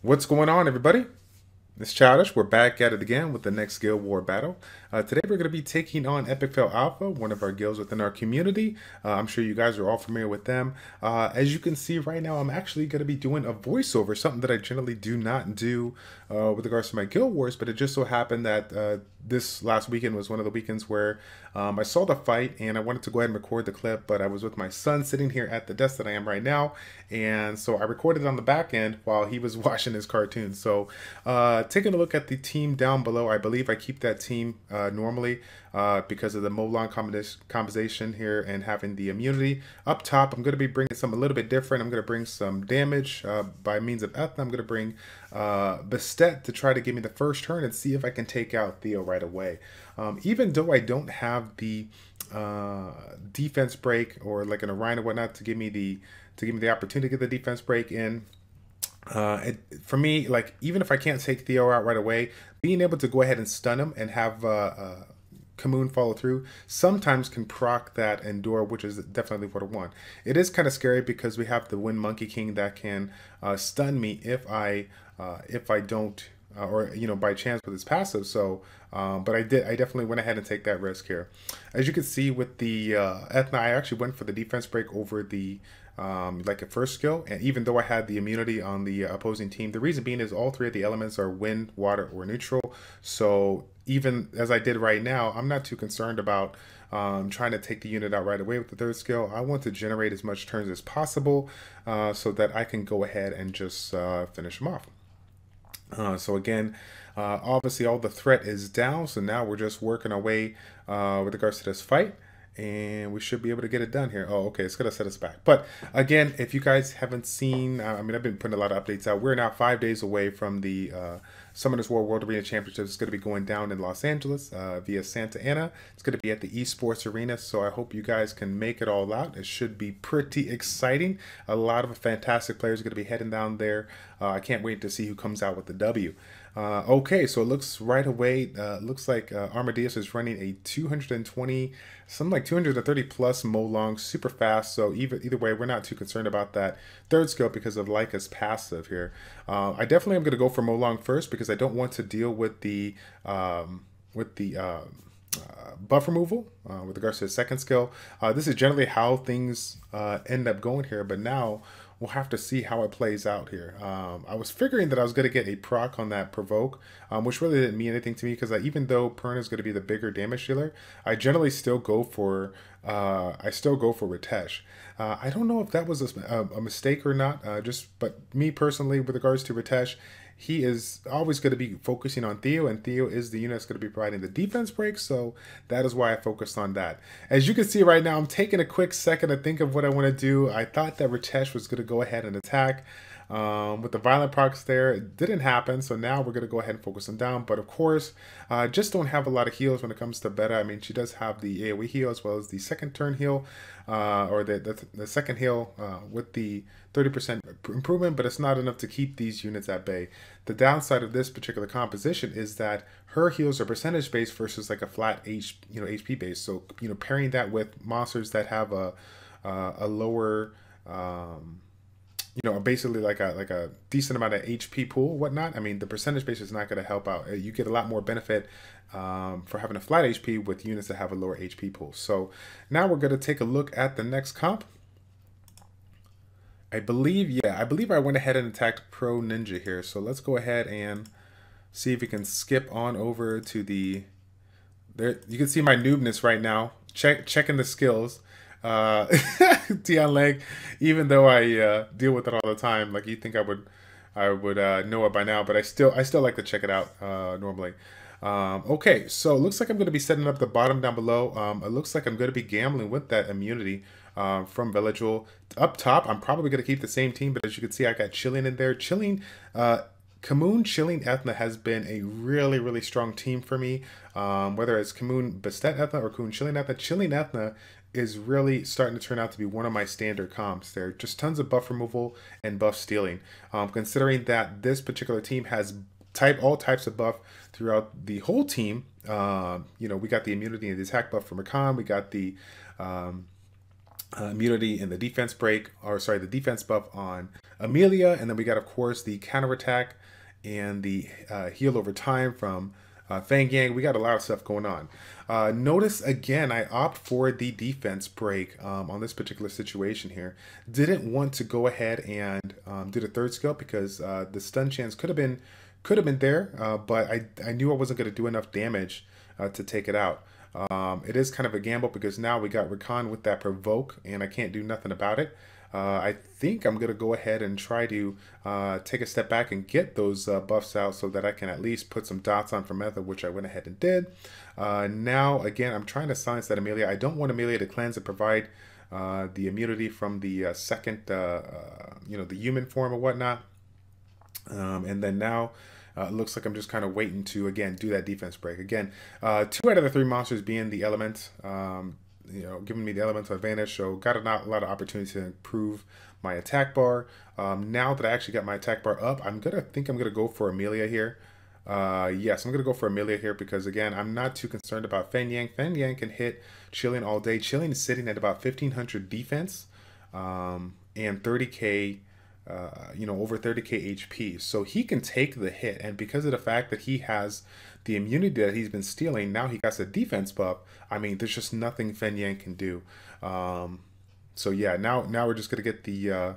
What's going on, everybody? It's Childish. We're back at it again with the next Guild War battle. Today we're going to be taking on EpicFail.Alpha, one of our guilds within our community. I'm sure you guys are all familiar with them. As you can see right now, I'm actually going to be doing a voiceover, something that I generally do not do with regards to my Guild Wars, but it just so happened that this last weekend was one of the weekends where I saw the fight and I wanted to go ahead and record the clip, but I was with my son sitting here at the desk that I am right now, and so I recorded it on the back end while he was watching his cartoon. So taking a look at the team down below, I believe I keep that team normally because of the Molon compensation here and having the immunity. Up top, I'm going to be bringing something a little bit different. I'm going to bring some damage by means of Ethna. I'm going to bring Bastet to try to give me the first turn and see if I can take out Theo right away. Even though I don't have the defense break or like an Orion or whatnot to give me the opportunity to get the defense break in. For me, like, even if I can't take Theo out right away, being able to go ahead and stun him and have Kamoon follow through sometimes can proc that Endure, which is definitely what I want. It is kind of scary because we have the Wind Monkey King that can stun me if I don't or by chance with his passive. So but I definitely went ahead and take that risk here. As you can see with the Ethna, I actually went for the defense break over the like a first skill, and even though I had the immunity on the opposing team, the reason being is all three of the elements are wind, water, or neutral. So even as I did right now, I'm not too concerned about trying to take the unit out right away with the third skill. I want to generate as much turns as possible so that I can go ahead and just finish them off. So again, obviously all the threat is down, so now we're just working our way with regards to this fight, and we should be able to get it done here. Oh, okay, it's gonna set us back. But again, if you guys haven't seen, I mean, I've been putting a lot of updates out. We're now 5 days away from the Summoners War World Arena Championship. It's going to be going down in Los Angeles via Santa Ana. It's going to be at the Esports Arena, so I hope you guys can make it all out. It should be pretty exciting. A lot of fantastic players are going to be heading down there. I can't wait to see who comes out with the W. Okay, so it looks right away, looks like Armadillos is running a 220, something like 230 plus Molong, super fast. So either way, we're not too concerned about that third skill because of Leica's passive here. I definitely am going to go for Molong first because I don't want to deal with the buff removal with regards to the second skill. This is generally how things end up going here, but now we'll have to see how it plays out here. I was figuring that I was going to get a proc on that provoke, which really didn't mean anything to me because even though Pern is going to be the bigger damage dealer, I generally still go for Ritesh. I don't know if that was a mistake or not. But me personally, with regards to Ritesh, he is always going to be focusing on Theo, and Theo is the unit that's going to be providing the defense break, so that is why I focused on that. As you can see right now, I'm taking a quick second to think of what I want to do. I thought that Ritesh was going to go ahead and attack with the violent procs there. It didn't happen, so now we're going to go ahead and focus him down. But of course, just don't have a lot of heals when it comes to Beta. I mean, she does have the AoE heal as well as the second turn heal, or the second heal with the 30% improvement, but it's not enough to keep these units at bay. The downside of this particular composition is that her heals are percentage based versus like a flat HP based. So pairing that with monsters that have a lower basically like a decent amount of HP pool, whatnot. I mean, the percentage base is not going to help out. You get a lot more benefit for having a flat HP with units that have a lower HP pool. So now we're going to take a look at the next comp. I believe I went ahead and attacked Pro Ninja here. So let's go ahead and see if we can skip on over to the. There, you can see my noobness right now. Checking the skills. Tian Leg, even though I deal with it all the time, like you think I would know it by now, but I still like to check it out normally. Okay, so it looks like I'm going to be setting up the bottom down below. It looks like I'm going to be gambling with that immunity from Villagewell. Up top, I'm probably going to keep the same team, but as you can see, I got Chilling in there. Kamoon, Chilling, Ethna has been a really, really strong team for me. Whether it's Kamoon, Bastet, Ethna, or Kamoon, Chilling, Ethna is really starting to turn out to be one of my standard comps. There are just tons of buff removal and buff stealing. Considering that this particular team has all types of buff throughout the whole team. We got the immunity and the attack buff from Rakan. We got the immunity and the defense break, or sorry, the defense buff on Amelia, and then we got, of course, the counterattack and the heal over time from Fang Yang. We got a lot of stuff going on. Notice again, I opt for the defense break on this particular situation here. Didn't want to go ahead and do the third skill because the stun chance could have been there, but I knew I wasn't going to do enough damage to take it out. It is kind of a gamble because now we got Recon with that provoke, and I can't do nothing about it. I think I'm going to go ahead and try to take a step back and get those buffs out so that I can at least put some dots on for Method, which I went ahead and did. Now, again, I'm trying to silence that Amelia. I don't want Amelia to cleanse and provide the immunity from the second, the human form or whatnot. And then now it looks like I'm just kind of waiting to, again, do that defense break. Again, 2 out of the 3 monsters being the element, giving me the elemental advantage. So got a lot of opportunity to improve my attack bar. Now that I actually got my attack bar up, I'm going to go for Amelia here. Yes, I'm going to go for Amelia here because, again, I'm not too concerned about Feng Yang. Feng Yang can hit Chillian all day. Chillian is sitting at about 1,500 defense and 30k, over 30k HP. So he can take the hit. And because of the fact that he has the immunity that he's been stealing, now he got the defense buff. I mean, there's just nothing Feng Yang can do. So yeah, now we're just going to get the, I'm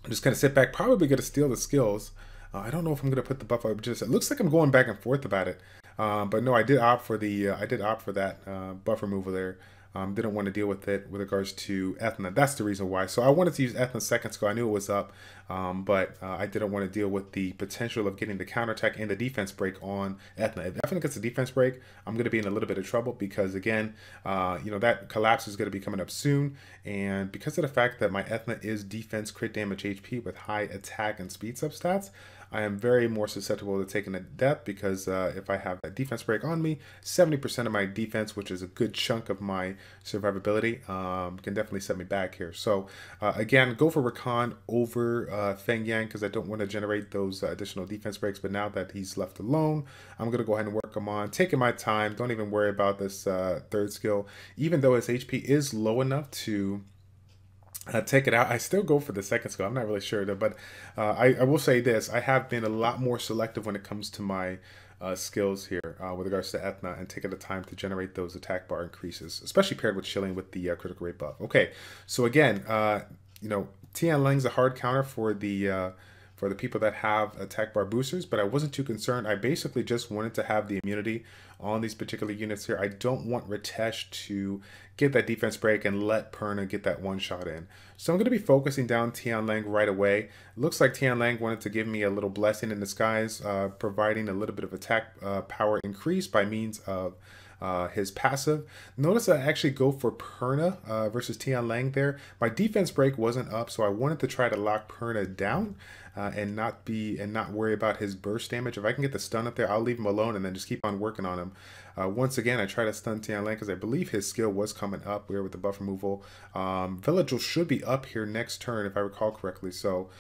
just going to sit back, probably going to steal the skills. I don't know if I'm going to put the buff up. It looks like I'm going back and forth about it. But no, I did opt for that buff removal there. Didn't want to deal with it with regards to Ethna. That's the reason why. So I wanted to use Ethna's second skill. I knew it was up, but I didn't want to deal with the potential of getting the counterattack and the defense break on Ethna. If Ethna gets the defense break, I'm going to be in a little bit of trouble because, again, that collapse is going to be coming up soon. And because of the fact that my Ethna is defense, crit damage, HP with high attack and speed substats, I am very more susceptible to taking a death because if I have that defense break on me, 70% of my defense, which is a good chunk of my survivability, can definitely set me back here. So again, go for Rakan over Feng Yang because I don't want to generate those additional defense breaks. But now that he's left alone, I'm going to go ahead and work him on, taking my time. Don't even worry about this third skill. Even though his HP is low enough to take it out, I still go for the second skill. I'm not really sure though, but I will say this: I have been a lot more selective when it comes to my skills here with regards to Ethna, and taking the time to generate those attack bar increases, especially paired with chilling with the critical rate buff. Okay, so again, Tian Lang's a hard counter for the people that have attack bar boosters, but I wasn't too concerned. I basically just wanted to have the immunity on these particular units here. I don't want Ritesh to get that defense break and let Perna get that one shot in. So I'm going to be focusing down Tian Lang right away. It looks like Tian Lang wanted to give me a little blessing in disguise, providing a little bit of attack power increase by means of his passive. Notice I actually go for Perna versus Tian Lang there. My defense break wasn't up, so I wanted to try to lock Perna down and not worry about his burst damage. If I can get the stun up there, I'll leave him alone and then just keep on working on him. Once again, I try to stun Tian Lang because I believe his skill was coming up here with the buff removal. Villagel should be up here next turn if I recall correctly. So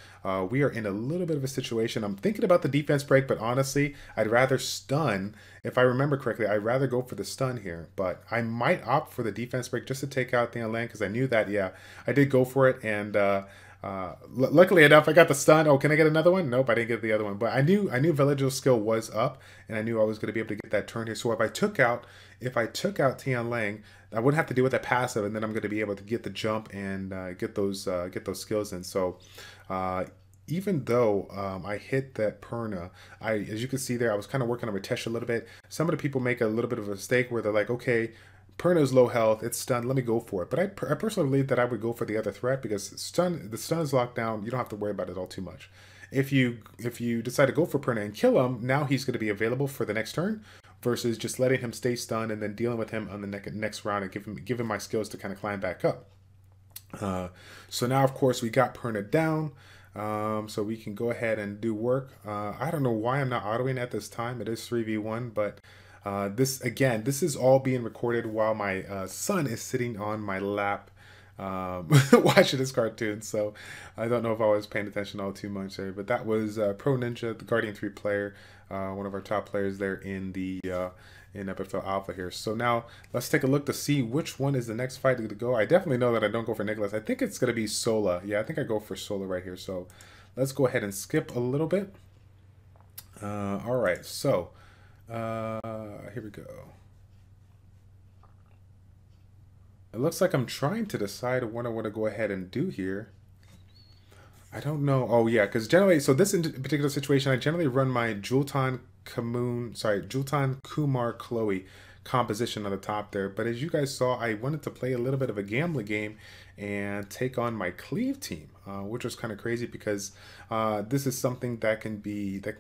we are in a little bit of a situation. I'm thinking about the defense break, but honestly, I'd rather stun. If I remember correctly, I'd rather go for the stun here, but I might opt for the defense break just to take out Tian Lang because I knew that, yeah, I did go for it. And luckily enough, I got the stun. Oh, can I get another one? Nope, I didn't get the other one. But I knew Villagel's skill was up, and I knew I was going to be able to get that turn here. So if I took out Tian Lang, I wouldn't have to deal with that passive, and then I'm going to be able to get the jump and get those skills in. So even though I hit that Perna, as you can see there, I was kind of working on Ritesh a little bit. Some of the people make a little bit of a mistake where they're like, okay, Perna's low health, it's stunned, let me go for it. But I personally believe that I would go for the other threat because the stun is locked down. You don't have to worry about it all too much. If you decide to go for Perna and kill him, now he's going to be available for the next turn versus just letting him stay stunned and then dealing with him on the next round and give him my skills to kind of climb back up. So now, of course, we got Perna down. So we can go ahead and do work. I don't know why I'm not autoing at this time. It is 3v1, but this is all being recorded while my son is sitting on my lap watching this cartoon, so I don't know if I was paying attention all too much there. But that was Pro Ninja, the Guardian 3 player, one of our top players there in the in EpicFail.Alpha here. So now let's take a look to see which one is the next fight to go. I definitely know that I don't go for Nicholas. I think it's going to be Sola. Yeah, I think I go for Sola right here. So let's go ahead and skip a little bit. All right, so here we go. It looks like I'm trying to decide what I want to go ahead and do here. I don't know. Oh yeah, because generally, so this in particular situation, I generally run my Jultan Kumar Chloe composition on the top there. But as you guys saw, I wanted to play a little bit of a gambling game and take on my Cleave team, which was kind of crazy because this is something that can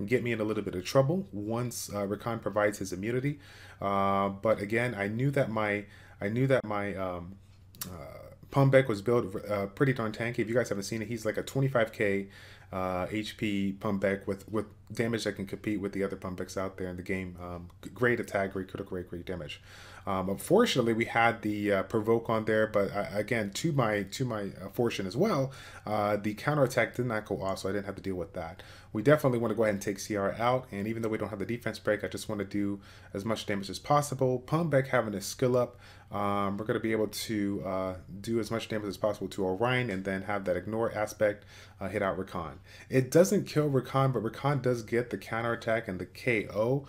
get me in a little bit of trouble once Rakan provides his immunity. But again, I knew that my Pumbek was built pretty darn tanky. If you guys haven't seen it, he's like a 25k HP Pumbek with damage that can compete with the other Pumbeks out there in the game. Great attack, great critical rate, great damage. Unfortunately, we had the provoke on there, but again, to my fortune as well, the counterattack did not go off, so I didn't have to deal with that. We definitely want to go ahead and take CR out, and even though we don't have the defense break, I just want to do as much damage as possible. Pumbek having his skill up, we're going to be able to do as much damage as possible to Orion, and then have that ignore aspect hit out Rakan. It doesn't kill Rakan, but Rakan does get the counterattack and the KO.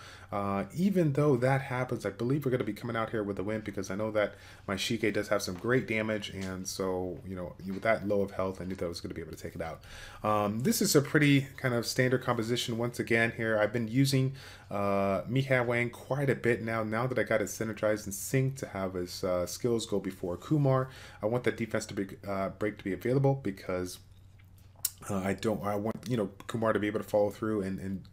Even though that happens, I believe we're going to be coming out here with a win because I know that my Shike does have some great damage, and so, you know, with that low of health, I knew that I was going to be able to take it out. This is a pretty kind of standard composition once again here. I've been using Mihai Wang quite a bit now that I got it synergized and synced to have his skills go before Kumar. I want that defense to be break to be available because I want, you know, Kumar to be able to follow through and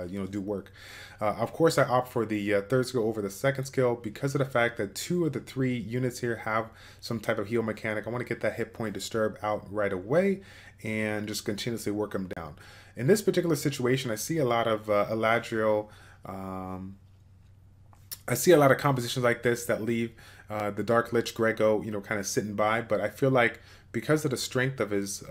you know, do work. Of course, I opt for the third skill over the second skill because of the fact that 2 of the 3 units here have some type of heal mechanic. I want to get that hit point disturb out right away and just continuously work them down. In this particular situation, I see a lot of Eladriel. I see a lot of compositions like this that leave the Dark Lich Grego, you know, kind of sitting by. But I feel like because of the strength of his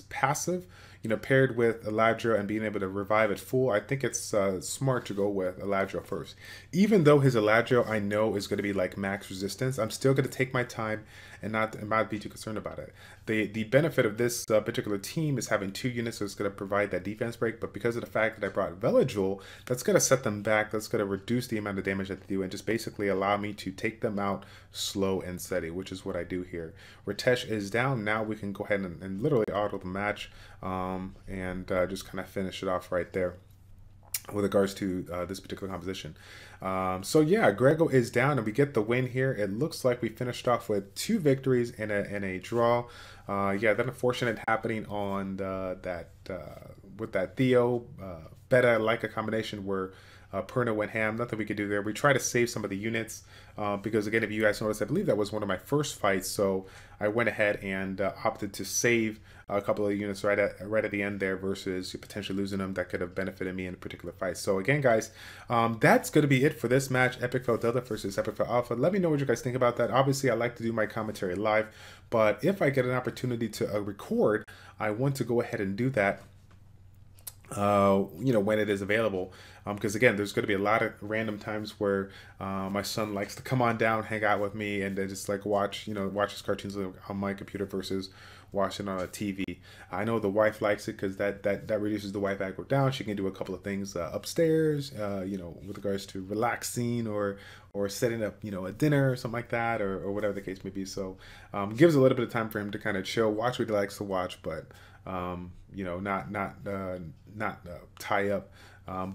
passive, you know, paired with Eladriel and being able to revive at full, I think it's smart to go with Eladriel first. Even though his Eladriel I know is going to be like max resistance, I'm still going to take my time and not be too concerned about it. The benefit of this particular team is having 2 units, so it's going to provide that defense break. But because of the fact that I brought Velajul, that's going to set them back. That's going to reduce the amount of damage that they do and just basically allow me to take them out slow and steady, which is what I do here. Ritesh is down. Now we can go ahead and literally auto the match and just kind of finish it off right there with regards to this particular composition. So yeah, Grego is down and we get the win here. It looks like we finished off with 2 victories and a draw. Yeah, that unfortunate happening on with that Theo Beta Leica combination where Perna went ham. Nothing we could do there. We try to save some of the units because, again, if you guys noticed, I believe that was one of my first fights. So I went ahead and opted to save a couple of units right at the end there versus potentially losing them. That could have benefited me in a particular fight. So again, guys, that's going to be it for this match, EpicFail.Delta versus EpicFail.Alpha. Let me know what you guys think about that. Obviously, I like to do my commentary live, but if I get an opportunity to record, I want to go ahead and do that you know, when it is available, because again, there's going to be a lot of random times where my son likes to come on down, hang out with me, and then just like watch his cartoons on my computer versus watching on a TV. I know the wife likes it because that reduces the wife aggro down. She can do a couple of things upstairs, you know, with regards to relaxing or setting up, you know, a dinner or something like that, or whatever the case may be. So gives a little bit of time for him to kind of chill, watch what he likes to watch, but you know, not tie up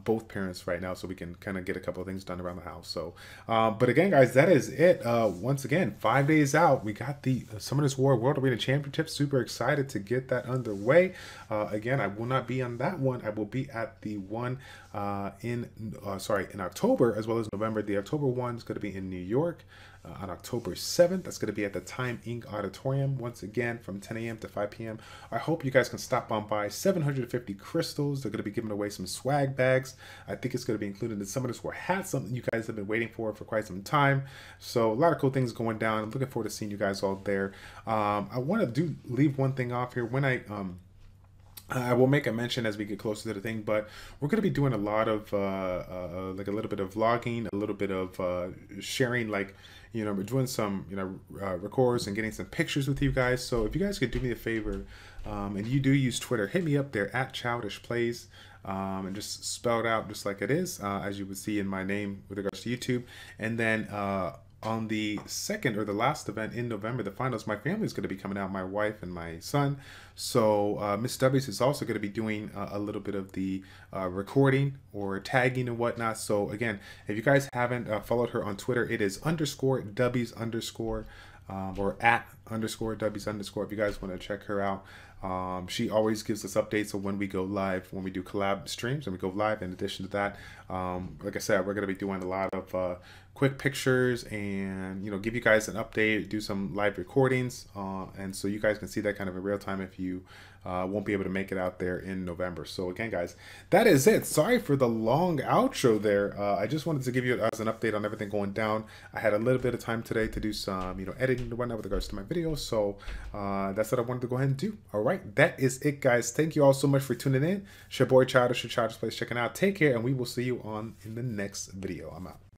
both parents right now, so we can kind of get a couple of things done around the house. So but again, guys, that is it. Once again, 5 days out, we got the Summoners War World Arena Championship. Super excited to get that underway. Again, I will not be on that one. I will be at the one in October as well as November. The October one is going to be in New York. on October 7th. That's going to be at the Time Inc. Auditorium, once again, from 10 a.m. to 5 p.m. I hope you guys can stop on by. 750 crystals. They're going to be giving away some swag bags. I think it's going to be included in some of this hats, something you guys have been waiting for quite some time. So a lot of cool things going down. I'm looking forward to seeing you guys all there. I want to leave one thing off here. When I will make a mention as we get closer to the thing, but we're going to be doing a lot of like a little bit of vlogging, a little bit of sharing, like, you know, we're doing some, you know, records and getting some pictures with you guys. So if you guys could do me a favor, and you do use Twitter, hit me up there at ChildishPlays, and just spell it out just like it is, as you would see in my name with regards to YouTube. And then on the second or the last event in November, the finals, my family is going to be coming out, my wife and my son. So Miss W's is also going to be doing a little bit of the recording or tagging and whatnot. So again, if you guys haven't followed her on Twitter, it is _W's_ or at _W's_. If you guys want to check her out, she always gives us updates of when we go live, when we do collab streams and we go live. In addition to that, like I said, we're going to be doing a lot of quick pictures and, you know, give you guys an update, do some live recordings, and so you guys can see that kind of in real time if you won't be able to make it out there in November. So again, guys, that is it. Sorry for the long outro there. I just wanted to give you as an update on everything going down. I had a little bit of time today to do some, you know, editing and whatnot with regards to my videos. So that's what I wanted to go ahead and do. All right, that is it, guys. Thank you all so much for tuning in. It's your boy Childish, ChildishPlays checking out. Take care, and we will see you in the next video. I'm out.